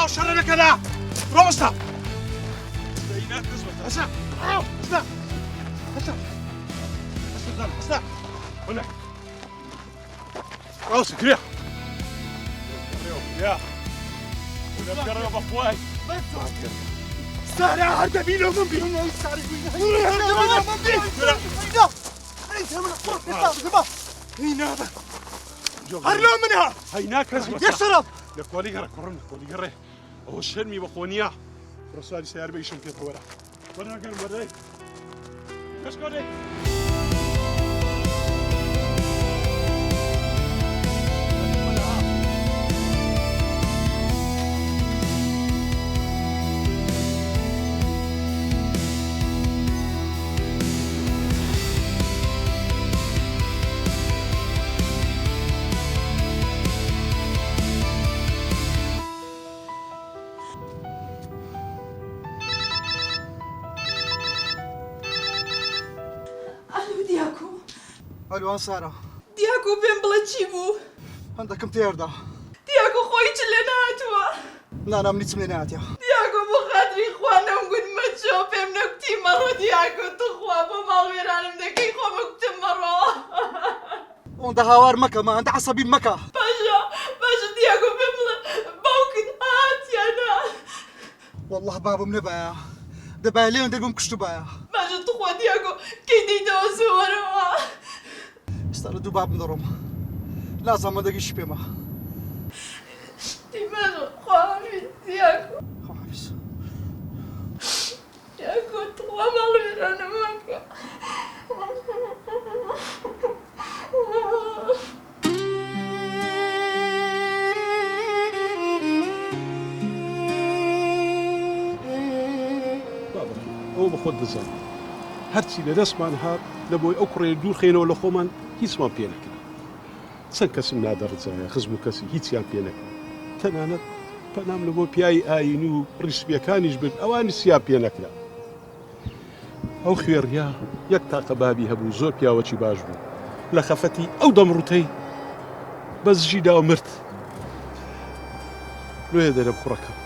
خدا شر نکنه. برو بستا. اینات نزبط. بستا. بستا. بستا. بستا. بستا. هنا. راسي كريا. يا. ولا كرا بخواي. سارع هذا بينه ومن بينه. سارع بينه. هرلو منها. هيناك نزبط. يشرب. لكولي قرا كورن كولي قرا. هو شرمي بخونيا. رسالي سيار بيشون كيف ورا. وانا قال مري. ايش قولي؟ الو سارة دیاکۆ پێم بڵێ چی بوو؟ هەندێکم تێردا. دیاکۆ خۆی چ لێ نهاتووە؟ نانام نیچم لێ نهاتیە. دیاکۆ بۆ خاتری خوا نەمگوتمە چۆ پێم نەگوتی مەڕۆ دیاکۆ توخوا بۆ ماڵوێرانم دەکەی خۆ بگوتم مەڕۆ. ئەوەندە هاوار مەکە ئەندە عەسەبی مەکە. باشە دیاکۆ پێم بڵێ باوکت هاتیانە. وەڵڵە بابم نەبایە. دەبایە لێوێن دەربم کوشتوبایە. باشە توخوا دیاکۆ کەی دەیتەوە زۆرەوە. ئێستا لە دوو بابم دەڕۆم. لازم دەگەیشت پێمە. دیمەژە خواحافیز دیاکۆ. خواحافیز. دیاکۆ توخوا ماڵوێرانم مەکە. ئەو بە خۆت دەزان هەرچی لە دەستمان هات لە بۆی ئەو کوڕێ دوور خێنەوە لە خۆمان هیچمان پێ نەکرد چەند کەسم نادەڕزایە خزم و کەسی هیچیان پێ نەکرد تەنانەت پەنام لە بۆ پیاوی ئاینی و ڕیسپیەکانیش برد ئەوانی سیا پێ نەکرا ئەو خوێڕیا یەک تاقە بابی هەبوو زۆر پیاوەکی باش بوو لە خەفەتی ئەو دەمڕوتەی بەزژیدا و مرد لێ دەرەم کوڕەکەم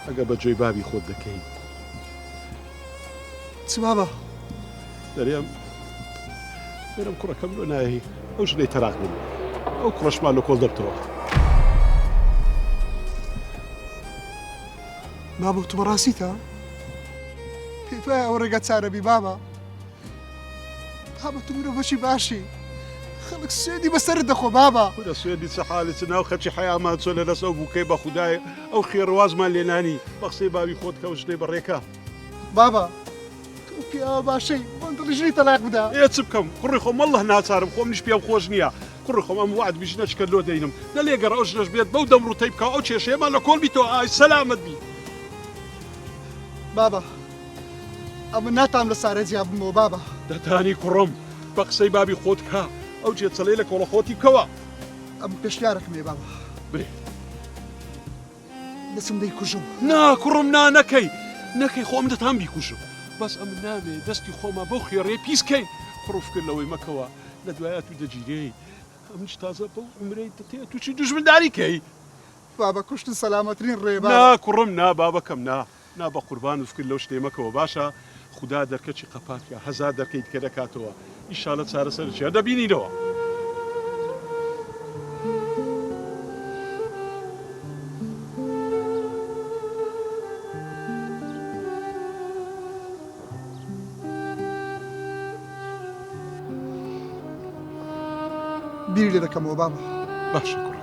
ئەگە بە جۆی بابی خۆت دەکەی چ بابە؟ دەرێم کوڕەکەم لۆ نایهی ئەو ژنەی تەراق بوو ئەو کوڕەشمان لە کۆڵ دەبتەوە بابە تو بەڕاستیتە؟ پێت وایە ئەو ڕێگە چارەبی بابە؟ بابە تو مرۆڤەکی باشی خەڵک سوێندی بەسەرت دەخۆ بابە لە سوێندی چە حاڵی چ ناو خەچی حەیامان چۆ لە دەست ئەو بووکەی بە خوددایە ئەو خێڕوازمان لێنانی بە قسەی بابی خۆت کە ئەو ژنەی بەڕێکە بابە تو پیاوە باشەی بۆن دڵی ژنی تەلاق بدە ئێ چ بکەم کوڕی خۆم وەڵڵە ناچارم خۆم نیش پێم خۆش نییە کوڕی خۆم ئەم وعد بیژنە چکە لۆ دەینم نە لێگەڕ ئەو ژنەش بێت بەو دەمڕوتەی بکە ئەو کێشەیەمان لە کۆڵ بیتەوە ئای سەلامت بی بابە ئەمە ناتام لە سارە جیا بمەوە بابە دەتانی کوڕم بە قسەی بابی خۆت کە ئەو جێچەڵەی لە کۆڵە خۆتی بکەوە ئەم پێشیارەکەمێ بابە برێ دەچم دەیکوژم نا کوڕم نا نەکەی خۆم دەتان بیکوژم بەس ئەم نامێ دەستی خۆمە بەو خێڕێ پیسکەین کوڕفکردنەوەی مەکەوە لە دوایە تو دەگیرەی ئەمش تازە بەو عمرەی دەتێت تووشی دوژمنداری کەی بابە کوشتن سەلامەترین ڕێ نا کوڕم نا بابەکەم نا بە قوربان وفکرد لەو شتێ مەکەوە باشە خوددا دەرکەچی قەپاتکە هەزار دەرکەیت کە دەکاتەوە ئیشالە چارەسەرچیە دەبینینەوە بیری لێ دەکەمەوە بابە باشە